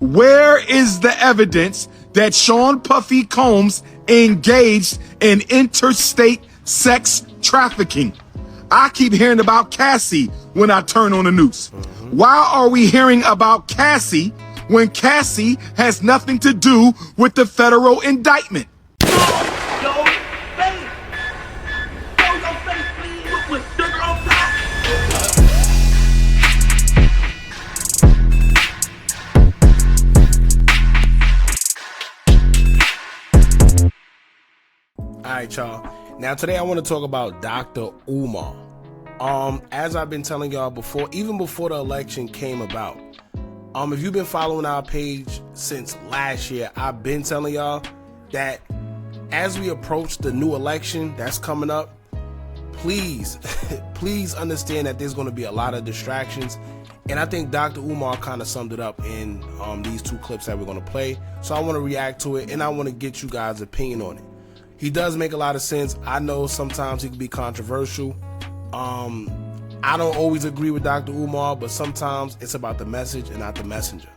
Where is the evidence that Sean Puffy Combs engaged in interstate sex trafficking? I keep hearing about Cassie when I turn on the news. Why are we hearing about Cassie when Cassie has nothing to do with the federal indictment? Alright, y'all. Now today I want to talk about Dr. Umar. As I've been telling y'all before, even before the election came about, if you've been following our page since last year, I've been telling y'all that as we approach the new election that's coming up, please understand that there's going to be a lot of distractions. And I think Dr. Umar kind of summed it up in these two clips that we're going to play. So I want to react to it and I want to get you guys' opinion on it. He does make a lot of sense. I know sometimes he can be controversial. I don't always agree with Dr. Umar, but sometimes it's about the message and not the messenger,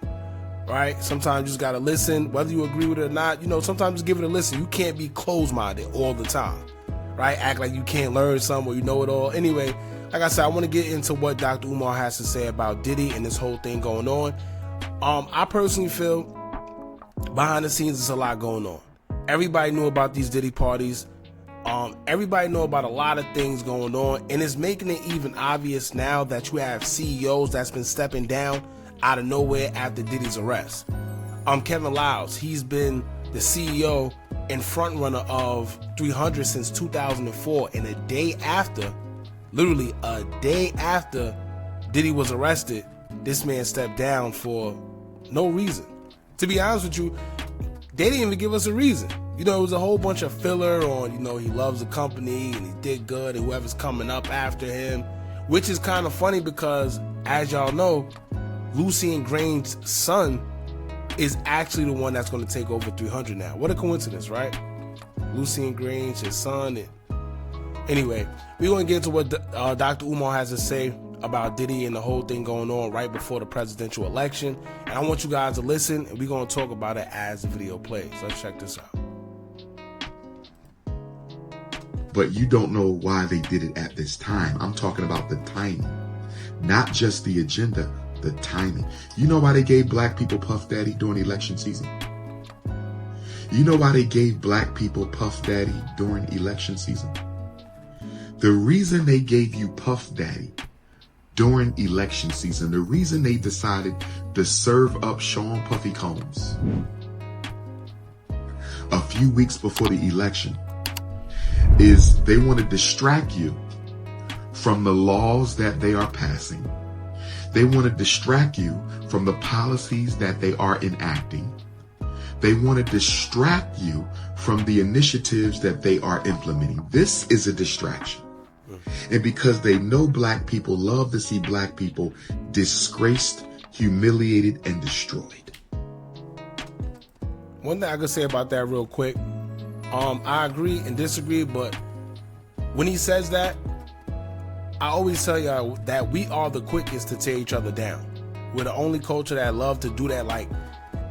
right? Sometimes you just got to listen, whether you agree with it or not. You know, sometimes just give it a listen. You can't be closed-minded all the time, right? Act like you can't learn something or you know it all. Anyway, like I said, I want to get into what Dr. Umar has to say about Diddy and this whole thing going on. I personally feel behind the scenes there's a lot going on. Everybody knew about these Diddy parties. Everybody know about a lot of things going on, and it's making it even obvious now that you have CEOs that's been stepping down out of nowhere after Diddy's arrest. Kevin Liles, he's been the CEO and frontrunner of 300 since 2004, and a day after, literally a day after Diddy was arrested, this man stepped down for no reason. To be honest with you, they didn't even give us a reason. You know, it was a whole bunch of filler on, you know, he loves the company and he did good and whoever's coming up after him, which is kind of funny because, as y'all know, Lucian Grainge's son is actually the one that's going to take over 300 now. What a coincidence, right? Lucian Grainge, his son. Anyway, we're going to get into what Dr. Umar has to say about Diddy and the whole thing going on right before the presidential election. And I want you guys to listen, and we're going to talk about it as the video plays. Let's check this out. But you don't know why they did it at this time. I'm talking about the timing, not just the agenda, the timing. You know why they gave black people Puff Daddy during election season? You know why they gave black people Puff Daddy during election season? The reason they gave you Puff Daddy during election season, the reason they decided to serve up Sean Puffy Combs a few weeks before the election is they want to distract you from the laws that they are passing. They want to distract you from the policies that they are enacting. They want to distract you from the initiatives that they are implementing. This is a distraction. And because they know black people love to see black people disgraced, humiliated, and destroyed. One thing I could say about that real quick, I agree and disagree, but when he says that, I always tell y'all that we are the quickest to tear each other down. We're the only culture that love to do that,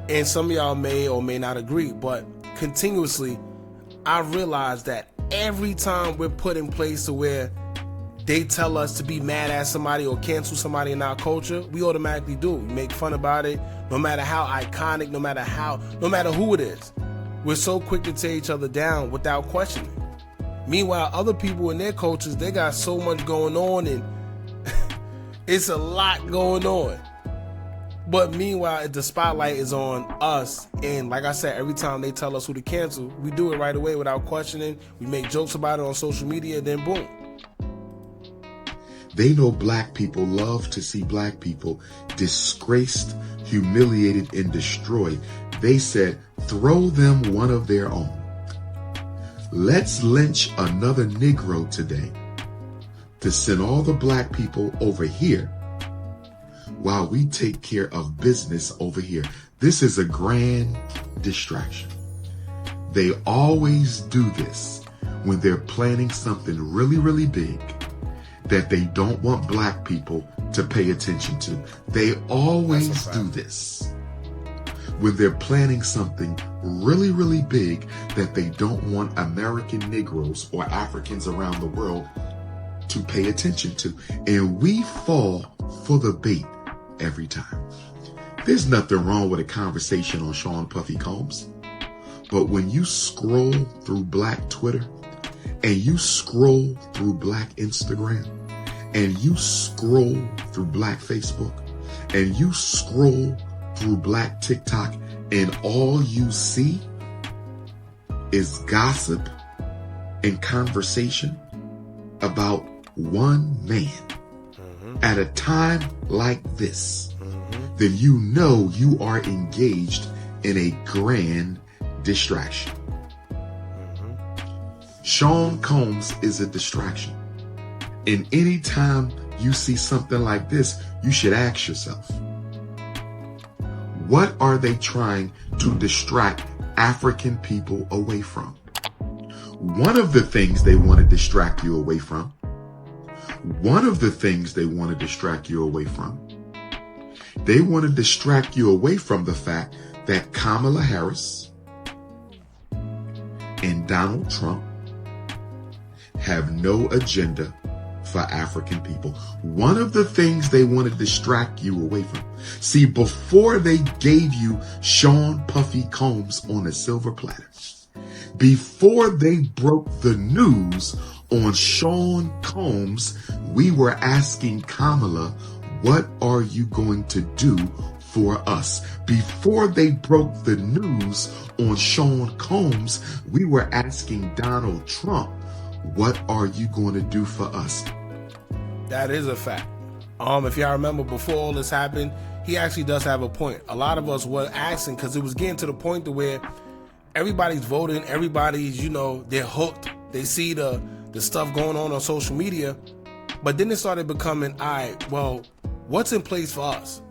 and some of y'all may or may not agree, but continuously, I've realized that every time we're put in place to where they tell us to be mad at somebody or cancel somebody in our culture, we automatically do. We make fun about it, no matter how iconic, no matter who it is. We're so quick to tear each other down without questioning. Meanwhile, other people in their cultures, they got so much going on and it's a lot going on. But meanwhile, the spotlight is on us. And like I said, every time they tell us who to cancel, we do it right away without questioning. We make jokes about it on social media, then boom. They know black people love to see black people disgraced, humiliated, and destroyed. They said, throw them one of their own. Let's lynch another Negro today to send all the black people over here while we take care of business over here. This is a grand distraction. They always do this when they're planning something really, really big that they don't want black people to pay attention to. They always do this. when they're planning something really, really big that they don't want American Negroes or Africans around the world to pay attention to. And we fall for the bait every time. There's nothing wrong with a conversation on Sean Puffy Combs. But when you scroll through Black Twitter and you scroll through Black Instagram and you scroll through Black Facebook and you scroll through Black TikTok and all you see is gossip and conversation about one man at a time like this, then you know you are engaged in a grand distraction. Sean Combs is a distraction. And anytime you see something like this, you should ask yourself, what are they trying to distract African people away from? One of the things they want to distract you away from, they want to distract you away from the fact that Kamala Harris and Donald Trump have no agenda for African people. One of the things they want to distract you away from. See, before they gave you Sean Puffy Combs on a silver platter, before they broke the news on Sean Combs, we were asking Kamala, what are you going to do for us? Before they broke the news on Sean Combs, we were asking Donald Trump, what are you going to do for us? That is a fact. If y'all remember, before all this happened, he actually does have a point. A lot of us were asking because it was getting to the point to where everybody's voting, everybody's, they're hooked. They see the stuff going on social media. But then it started becoming, all right, well, what's in place for us?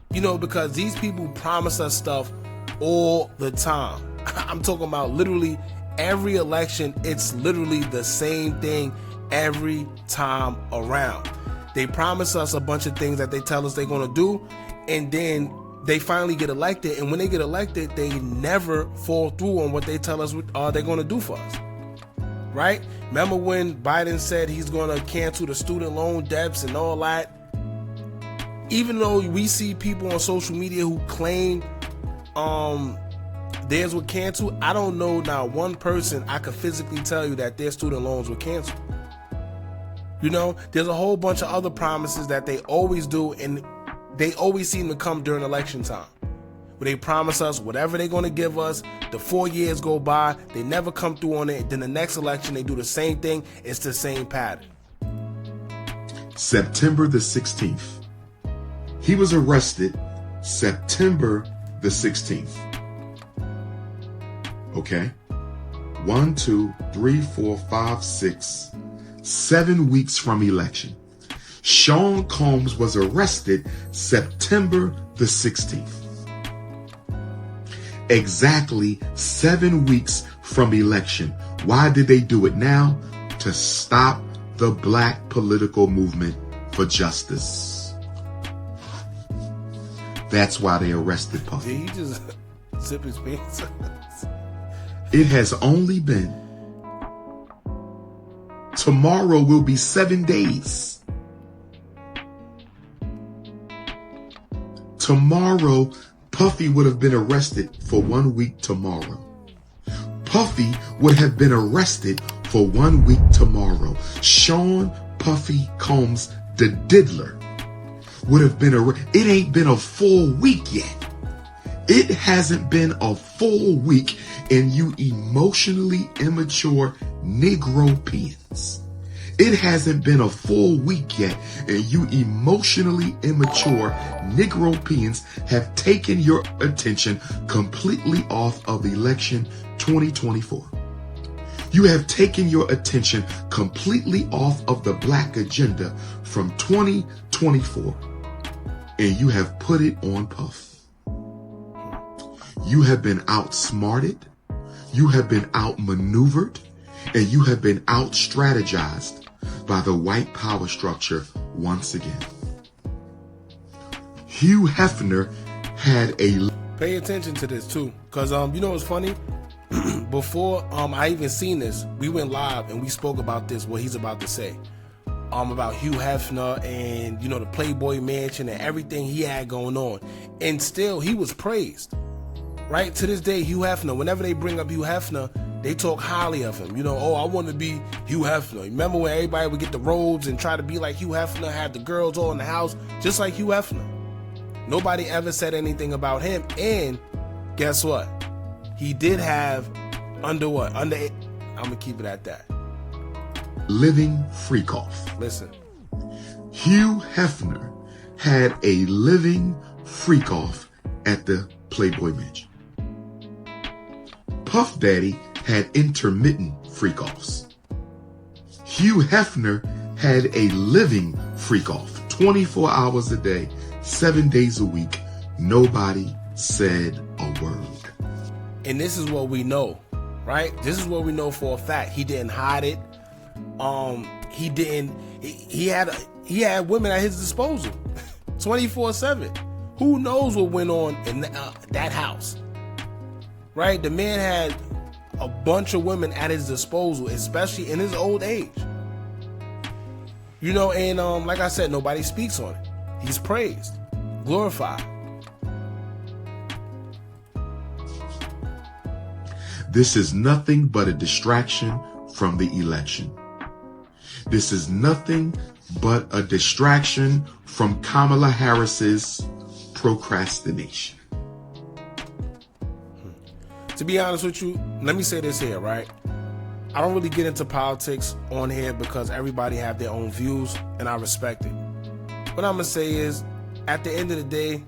Because these people promise us stuff all the time. I'm talking about literally every election. It's literally the same thing every time around. They promise us a bunch of things that they tell us they're going to do, and then they finally get elected, and when they get elected, they never fall through on what they tell us they're going to do for us. Right? Remember when Biden said he's going to cancel the student loan debts and all that? Even though we see people on social media who claim theirs were canceled, I don't know now one person I could physically tell you that their student loans were canceled. There's a whole bunch of other promises that they always do, and they always seem to come during election time. Where they promise us whatever they're going to give us, the 4 years go by, they never come through on it, then the next election they do the same thing, it's the same pattern. September the 16th. He was arrested September the 16th. Okay? 1, 2, 3, 4, 5, 6, 7 weeks from election. Sean Combs was arrested September the 16th. Exactly 7 weeks from election. Why did they do it now? To stop the black political movement for justice. That's why they arrested Puffy. Did he just zip his pants? It has only been, tomorrow will be 7 days. Tomorrow, Puffy would have been arrested for 1 week tomorrow. Puffy would have been arrested for 1 week tomorrow. Sean Puffy Combs, the diddler, would have been arrested. It ain't been a full week yet. It hasn't been a full week, and you emotionally immature Negropeans. It hasn't been a full week yet, and you emotionally immature Negropeans have taken your attention completely off of election 2024. You have taken your attention completely off of the black agenda from 2024, and you have put it on Puff. You have been outsmarted, you have been outmaneuvered, and you have been out-strategized by the white power structure once again. Hugh Hefner had a Pay attention to this too, because you know what's funny? Before I even seen this, we went live and we spoke about this, what he's about to say. About Hugh Hefner and, you know, the Playboy Mansion and everything he had going on. And still, he was praised. Right? To this day, Hugh Hefner, whenever they bring up Hugh Hefner, they talk highly of him. You know, oh, I want to be Hugh Hefner. Remember when everybody would get the robes and try to be like Hugh Hefner, had the girls all in the house, just like Hugh Hefner. Nobody ever said anything about him. And guess what? He did have I'm going to keep it at that. Living freak-off. Listen. Hugh Hefner had a living freak-off at the Playboy Mansion. Puff Daddy had intermittent freak-offs. Hugh Hefner had a living freak-off, 24 hours a day, 7 days a week. Nobody said a word. And this is what we know, right? This is what we know for a fact. He didn't hide it. He had women at his disposal 24/7. Who knows what went on in that house, right? The man had a bunch of women at his disposal, especially in his old age. You know, and like I said, nobody speaks on it. He's praised, glorified. This is nothing but a distraction from the election. This is nothing but a distraction from Kamala Harris's procrastination. To be honest with you, let me say this here, right? I don't really get into politics on here because everybody have their own views, and I respect it. What I'm gonna say is, at the end of the day,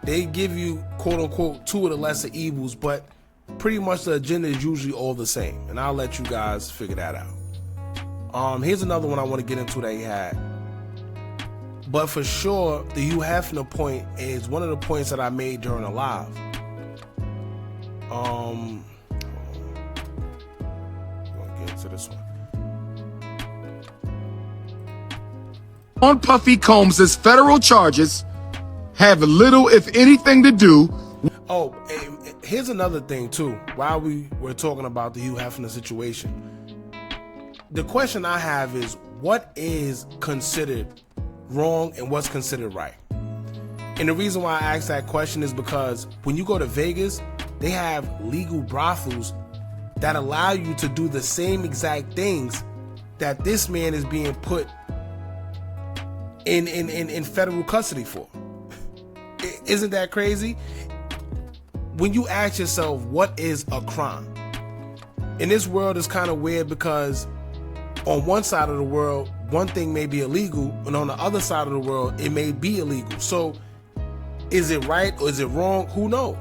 they give you quote unquote two of the lesser evils, but pretty much the agenda is usually all the same, and I'll let you guys figure that out. Here's another one I want to get into that he had. But for sure, the Hugh Hefner point is one of the points that I made during the live. I'm gonna get into this one. On Puffy Combs' federal charges have little, if anything, to do. Oh, here's another thing too. While we were talking about the Hugh Hefner situation, the question I have is, what is considered wrong and what's considered right? And the reason why I ask that question is because when you go to Vegas, they have legal brothels that allow you to do the same exact things that this man is being put in federal custody for. Isn't that crazy? When you ask yourself, what is a crime? In this world, it's kind of weird because on one side of the world, one thing may be illegal, and on the other side of the world, it may be illegal. So is it right or is it wrong? Who knows?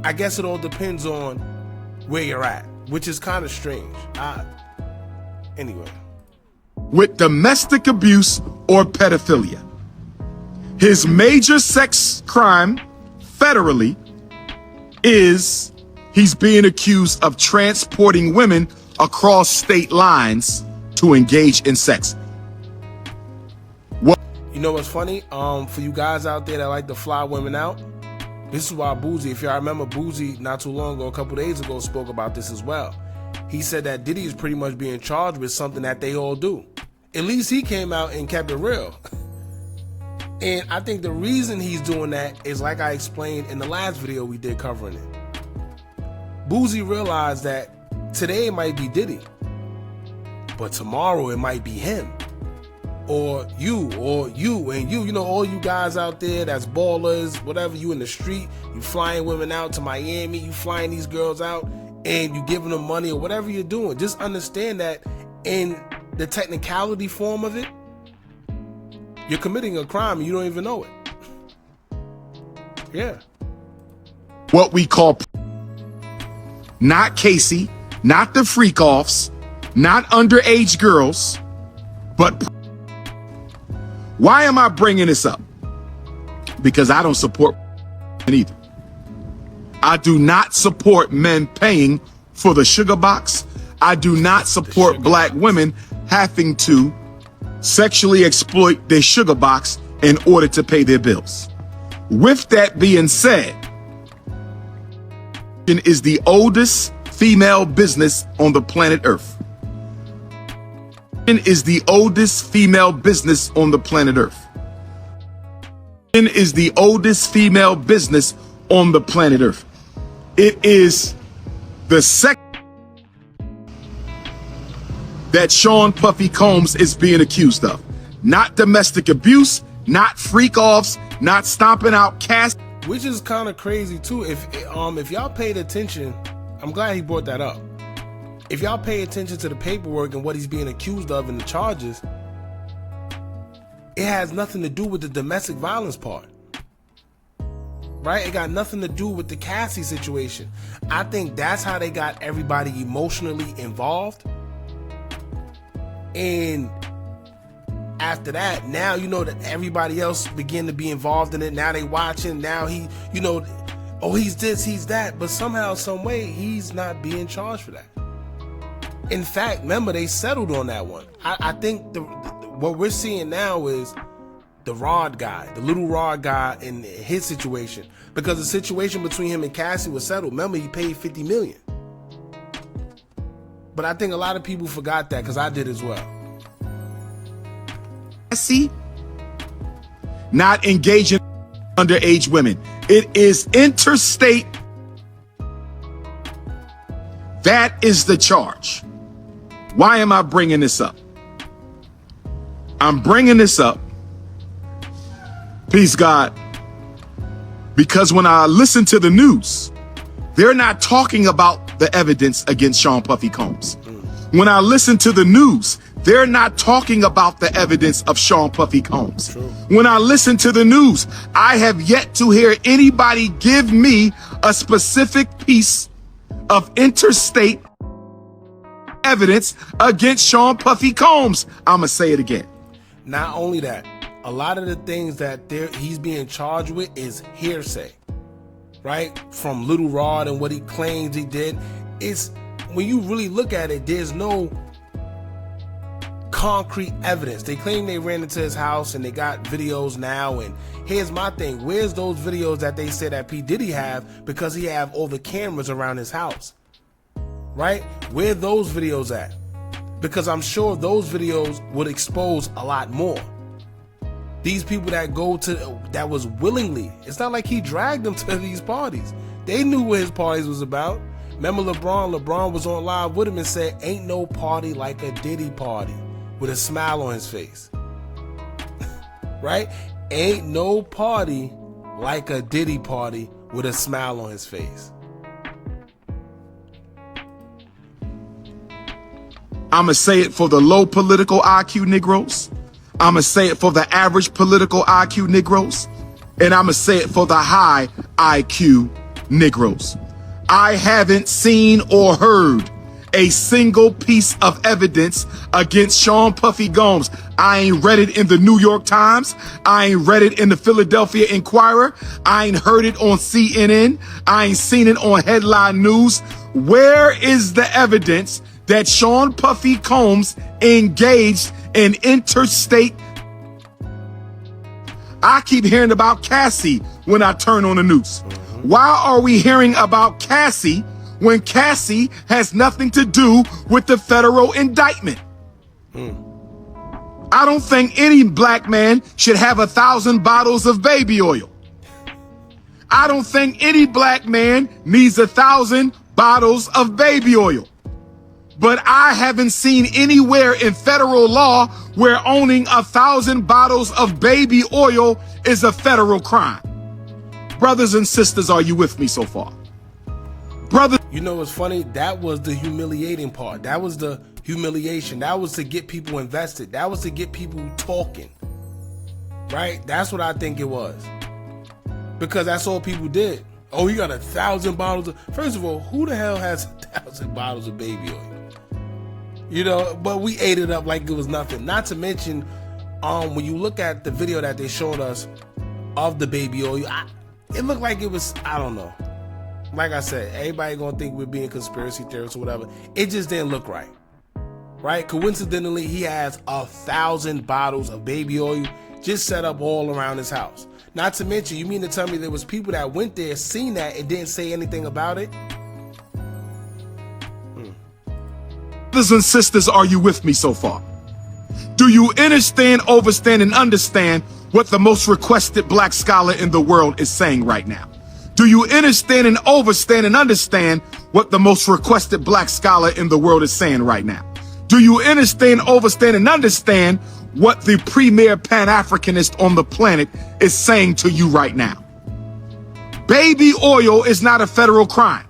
I guess it all depends on where you're at, which is kind of strange. Anyway. With domestic abuse or pedophilia. His major sex crime federally is he's being accused of transporting women across state lines to engage in sex. You know what's funny? For you guys out there that like to fly women out, this is why Boozy, if y'all remember, Boozy not too long ago, a couple days ago, spoke about this as well. He said that Diddy is pretty much being charged with something that they all do. At least he came out and kept it real. And I think the reason he's doing that is, like I explained in the last video we did covering it. Boozy realized that today it might be Diddy, but tomorrow it might be him, or you, and you. You know, all you guys out there that's ballers, whatever, you in the street, you flying women out to Miami, you flying these girls out, and you giving them money or whatever you're doing. Just understand that in the technicality form of it, you're committing a crime and you don't even know it. Yeah. What we call, not Casey, not the freak-offs, not underage girls, but why am I bringing this up? Because I don't support either. I do not support men paying for the sugar box. I do not support black women having to sexually exploit their sugar box in order to pay their bills. With that being said, is the oldest female business on the planet Earth. Is the oldest female business on the planet Earth. Is the oldest female business on the planet Earth. It is the second that Sean Puffy Combs is being accused of. Not domestic abuse, not freak-offs, not stomping out Cass. Which is kind of crazy too. If y'all paid attention, I'm glad he brought that up. If y'all pay attention to the paperwork and what he's being accused of and the charges, it has nothing to do with the domestic violence part. Right? It got nothing to do with the Cassie situation. I think that's how they got everybody emotionally involved. And after that, now you know that everybody else began to be involved in it. Now they watching. Now he, you know, oh, he's this, he's that. But somehow, some way, he's not being charged for that. In fact, remember, they settled on that one. I think what we're seeing now is the Rod guy, the little Rod guy in his situation. Because the situation between him and Cassie was settled. Remember, he paid $50 million. But I think a lot of people forgot that, because I did as well. Cassie not engaging underage women. It is interstate. That is the charge. Why am I bringing this up? I'm bringing this up, please God, because when I listen to the news, they're not talking about the evidence against Sean Puffy Combs. When I listen to the news, they're not talking about the evidence of Sean Puffy Combs. True. When I listen to the news, I have yet to hear anybody give me a specific piece of interstate evidence against Sean Puffy Combs. I'ma say it again. Not only that, a lot of the things that he's being charged with is hearsay, right? From Little Rod and what he claims he did. It's, when you really look at it, there's no concrete evidence. They claim they ran into his house and they got videos now. And here's my thing. Where's those videos that they said that P. Diddy have, because he have all the cameras around his house, right? Where those videos at? Because I'm sure those videos would expose a lot more. These people that go to, that was willingly, it's not like he dragged them to these parties. They knew what his parties was about. Remember LeBron was on live with him and said, ain't no party like a Diddy party, with a smile on his face. Right? Ain't no party like a Diddy party with a smile on his face. I'ma say it for the low political IQ Negroes. I'ma say it for the average political IQ Negroes. And I'ma say it for the high IQ Negroes. I haven't seen or heard a single piece of evidence against Sean Puffy Combs. I ain't read it in the New York Times. I ain't read it in the Philadelphia Inquirer. I ain't heard it on CNN. I ain't seen it on headline news. Where is the evidence that Sean Puffy Combs engaged in interstate? I keep hearing about Cassie when I turn on the news. Why are we hearing about Cassie when Cassie has nothing to do with the federal indictment? I don't think any black man should have 1,000 bottles of baby oil. I don't think any black man needs 1,000 bottles of baby oil. But I haven't seen anywhere in federal law where owning 1,000 bottles of baby oil is a federal crime. Brothers and sisters, are you with me so far? Brother, you know what's funny? That was the humiliating part. That was the humiliation. That was to get people invested. That was to get people talking. Right? That's what I think it was. Because that's all people did. Oh, you got 1,000 bottles of... First of all, who the hell has 1,000 bottles of baby oil? You know, but we ate it up like it was nothing. Not to mention, when you look at the video that they showed us of the baby oil, it looked like it was, I don't know. Like I said, everybody gonna think we're being conspiracy theorists or whatever. It just didn't look right. Right? Coincidentally, he has 1,000 bottles of baby oil just set up all around his house. Not to mention, you mean to tell me there was people that went there, seen that, and didn't say anything about it? Brothers and sisters, are you with me so far? Do you understand, overstand, and understand what the most requested black scholar in the world is saying right now? Do you understand and overstand and understand what the most requested black scholar in the world is saying right now? Do you understand, overstand, and understand what the premier Pan-Africanist on the planet is saying to you right now? Baby oil is not a federal crime.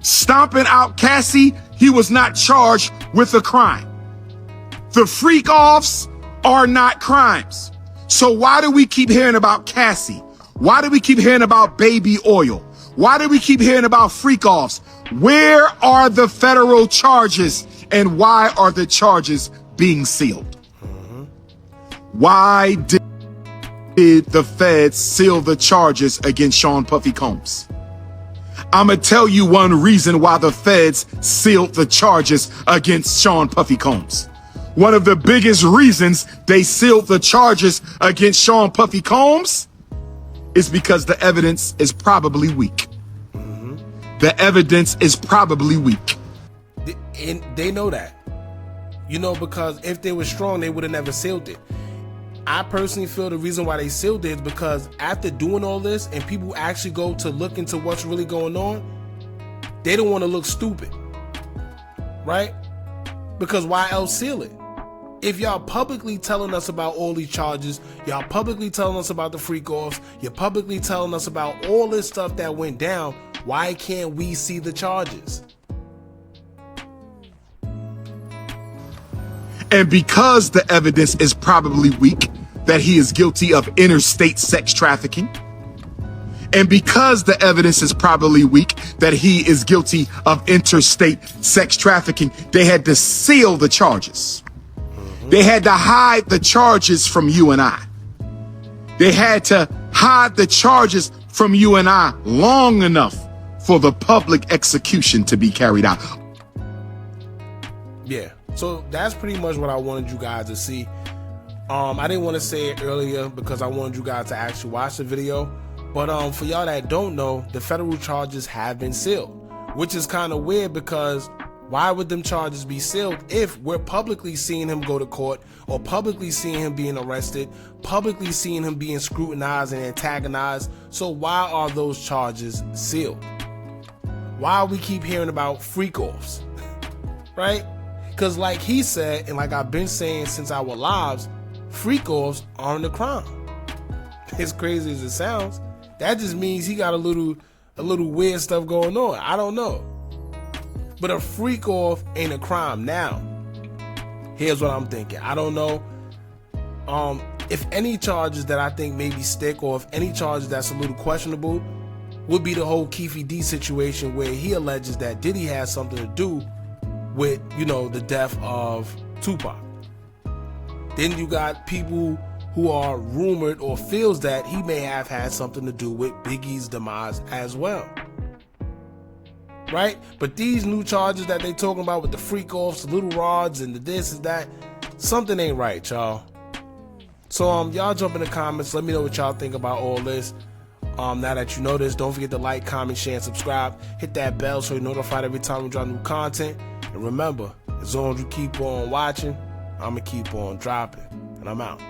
Stomping out Cassie, he was not charged with a crime. The freak-offs are not crimes. So why do we keep hearing about Cassie? Why do we keep hearing about baby oil? Why do we keep hearing about freak-offs? Where are the federal charges, and why are the charges being sealed? Why did the feds seal the charges against Sean Puffy Combs? I'm gonna tell you one reason why the feds sealed the charges against Sean Puffy Combs. One of the biggest reasons they sealed the charges against Sean Puffy Combs is because the evidence is probably weak. The evidence is probably weak. And they know that. You know, because if they were strong, they would have never sealed it. I personally feel the reason why they sealed it is because after doing all this and people actually go to look into what's really going on, they don't want to look stupid, right? Because why else seal it? If y'all publicly telling us about all these charges, y'all publicly telling us about the freak-offs, you're publicly telling us about all this stuff that went down, why can't we see the charges? And because the evidence is probably weak that he is guilty of interstate sex trafficking, and because the evidence is probably weak that he is guilty of interstate sex trafficking, they had to seal the charges. They had to hide the charges from you and I. They had to hide the charges from you and I long enough for the public execution to be carried out. Yeah. So that's pretty much what I wanted you guys to see. I didn't want to say it earlier because I wanted you guys to actually watch the video. But for y'all that don't know, the federal charges have been sealed, which is kind of weird because why would them charges be sealed if we're publicly seeing him go to court or publicly seeing him being arrested, publicly seeing him being scrutinized and antagonized? So why are those charges sealed? Why we keep hearing about freak-offs, right? Because like he said, and like I've been saying since our lives, freak-offs aren't a crime. As crazy as it sounds, that just means he got a little weird stuff going on. I don't know. But a freak-off ain't a crime. Now, here's what I'm thinking. I don't know if any charges that I think maybe stick or if any charges that's a little questionable would be the whole Keefe D situation where he alleges that Diddy has something to do with, you know, the death of Tupac. Then you got people who are rumored or feels that he may have had something to do with Biggie's demise as well. Right? But these new charges that they talking about with the freak-offs, the little rods, and the this and that, something ain't right, y'all. So y'all jump in the comments. Let me know what y'all think about all this. Now that you know this, don't forget to like, comment, share, and subscribe. Hit that bell so you're notified every time we drop new content. And remember, as long as you keep on watching, I'm going to keep on dropping. And I'm out.